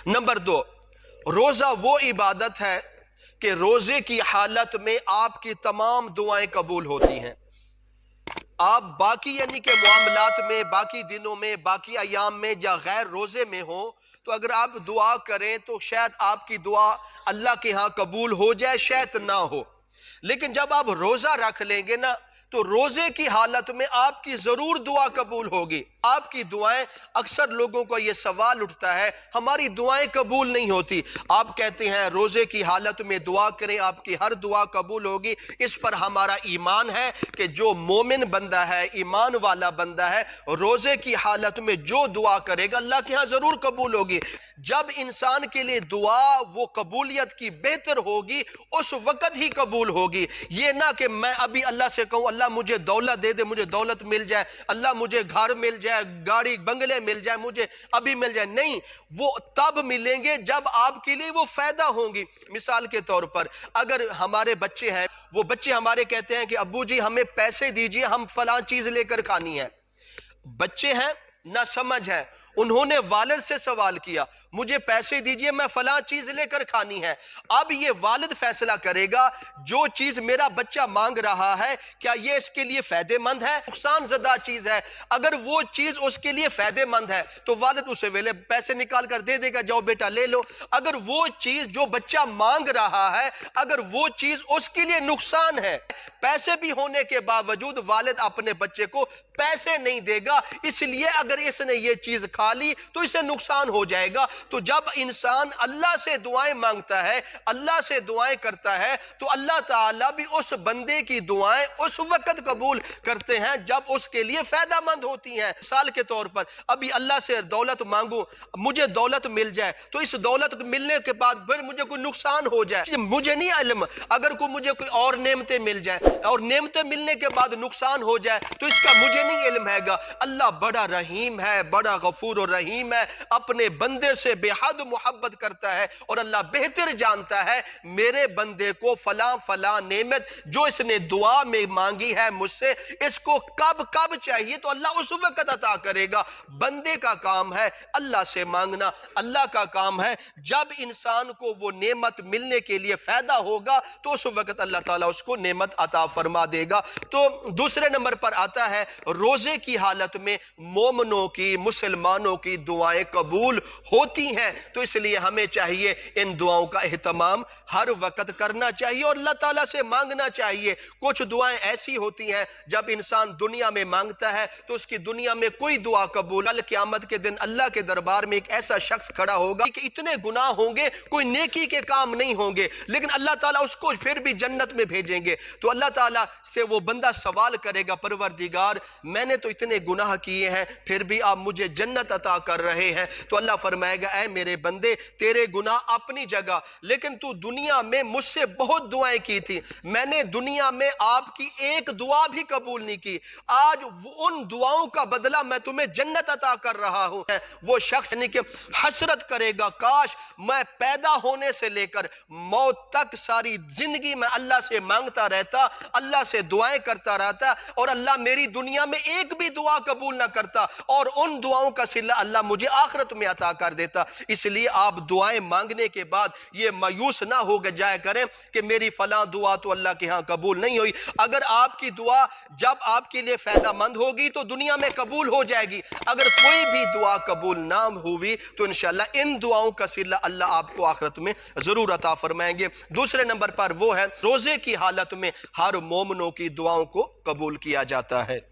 Number 2، روزہ وہ عبادت ہے کہ روزے کی حالت میں آپ کی تمام دعائیں قبول ہوتی ہیں۔ آپ باقی یعنی کہ معاملات میں، باقی دنوں میں، باقی ایام میں یا غیر روزے میں ہوں تو اگر آپ دعا کریں تو شاید آپ کی دعا اللہ کے ہاں قبول ہو جائے، شاید نہ ہو۔ لیکن جب آپ روزہ رکھ لیں گے نا تو روزے کی حالت میں آپ کی ضرور دعا قبول ہوگی۔ آپ کی دعائیں، اکثر لوگوں کو یہ سوال اٹھتا ہے ہماری دعائیں قبول نہیں ہوتی۔ آپ کہتے ہیں روزے کی حالت میں دعا کریں آپ کی ہر دعا قبول ہوگی۔ اس پر ہمارا ایمان ہے کہ جو مومن بندہ ہے، ایمان والا بندہ ہے، روزے کی حالت میں جو دعا کرے گا اللہ کے ہاں ضرور قبول ہوگی۔ جب انسان کے لیے دعا وہ قبولیت کی بہتر ہوگی اس وقت ہی قبول ہوگی۔ یہ نہ کہ میں ابھی اللہ سے کہوں اللہ مجھے دولت دے دے، مجھے دولت مل جائے، اللہ مجھے گھر مل جائے، گاڑی بنگلے مل جائے، مجھے ابھی مل جائے، نہیں، وہ تب ملیں گے جب آپ کے لیے وہ فائدہ ہوں گی۔ مثال کے طور پر اگر ہمارے بچے ہیں، وہ بچے ہمارے کہتے ہیں کہ ابو جی ہمیں پیسے دیجئے، ہم فلاں چیز لے کر کھانی ہے۔ بچے ہیں، نہ سمجھ ہے، انہوں نے والد سے سوال کیا مجھے پیسے دیجئے میں فلاں چیز لے کر کھانی ہے۔ اب یہ والد فیصلہ کرے گا جو چیز میرا بچہ مانگ رہا ہے کیا یہ اس کے لیے فائدہ مند ہے، نقصان زدہ چیز ہے۔ اگر وہ چیز اس کے لیے فائدہ مند ہے تو والد اسے ویلے پیسے نکال کر دے دے گا، جاؤ بیٹا لے لو۔ اگر وہ چیز جو بچہ مانگ رہا ہے اگر وہ چیز اس کے لیے نقصان ہے، پیسے بھی ہونے کے باوجود والد اپنے بچے کو پیسے نہیں دے گا، اس لیے اگر اس نے یہ چیز کھا لی تو اسے نقصان ہو جائے گا۔ تو جب انسان اللہ سے دعائیں مانگتا ہے، اللہ سے دعائیں کرتا ہے تو اللہ تعالیٰ بھی اس بندے کی دعائیں اس وقت قبول کرتے ہیں جب اس کے لیے فائدہ مند ہوتی ہیں۔ مثال کے طور پر ابھی اللہ سے دولت مانگوں، مجھے دولت مل جائے تو اس دولت ملنے کے بعد پھر مجھے کوئی نقصان ہو جائے، مجھے نہیں علم، اگر مجھے کوئی اور نعمتیں مل جائیں اور نعمتیں ملنے کے بعد نقصان ہو جائے تو اس کا مجھے نہیں علم ہے گا۔ اللہ بڑا رحیم ہے، بڑا غفور و رحیم ہے، اپنے بندے سے بے حد محبت کرتا ہے اور اللہ بہتر جانتا ہے میرے بندے کو فلاں فلاں نعمت جو اس نے دعا میں مانگی ہے مجھ سے اس کو کب چاہیے تو اللہ اس وقت عطا کرے گا۔ بندے کا کام ہے اللہ سے مانگنا، اللہ کا کام ہے جب انسان کو وہ نعمت ملنے کے لیے فائدہ ہوگا تو اس وقت اللہ تعالیٰ اس کو نعمت عطا فرما دے گا۔ تو دوسرے نمبر پر آتا ہے روزے کی حالت میں مومنوں کی، مسلمانوں کی دعائیں قبول ہوتی ہیں، تو اس لیے ہمیں چاہیے ان دعاؤں کا اہتمام ہر وقت کرنا چاہیے اور اللہ تعالیٰ سے مانگنا چاہیے۔ کچھ دعائیں ایسی ہوتی ہیں جب انسان دنیا میں مانگتا ہے تو اس کی دنیا میں کوئی دعا قبول، کل قیامت کے دن اللہ کے دربار میں ایک ایسا شخص کھڑا ہوگا کہ اتنے گناہ ہوں گے، کوئی نیکی کے کام نہیں ہوں گے، لیکن اللہ تعالیٰ اس کو پھر بھی جنت میں بھیجیں گے۔ تو اللہ تعالیٰ سے وہ بندہ سوال کرے گا پروردگار میں نے تو اتنے گناہ کیے ہیں پھر بھی آپ مجھے جنت عطا کر رہے ہیں، تو اللہ فرمائے گا اے میرے بندے تیرے گناہ اپنی جگہ، لیکن تو دنیا میں مجھ سے بہت دعائیں کی تھی، میں نے دنیا میں آپ کی ایک دعا بھی قبول نہیں کی، آج ان دعاؤں کا بدلہ میں تمہیں جنت عطا کر رہا ہوں۔ وہ شخص یعنی کہ حسرت کرے گا کاش میں پیدا ہونے سے لے کر موت تک ساری زندگی میں اللہ سے مانگتا رہتا، اللہ سے دعائیں کرتا رہتا اور اللہ میری دنیا میں ایک بھی دعا قبول نہ کرتا اور ان دعاؤں کا صلہ اللہ مجھے آخرت میں عطا کر دیتا۔ اس لیے آپ دعائیں مانگنے کے بعد یہ مایوس نہ ہو جائے کریں کہ میری فلاں دعا تو اللہ کے ہاں قبول نہیں ہوئی۔ اگر آپ کی دعا جب آپ کے لیے فائدہ مند ہوگی تو دنیا میں قبول ہو جائے گی، اگر کوئی بھی دعا قبول نہ ہوئی تو انشاءاللہ ان دعاؤں کا صلہ اللہ آپ کو آخرت میں ضرور عطا فرمائیں گے۔ دوسرے نمبر پر وہ ہے روزے کی حالت میں ہر مومنوں کی دعاؤں کو قبول کیا جاتا ہے۔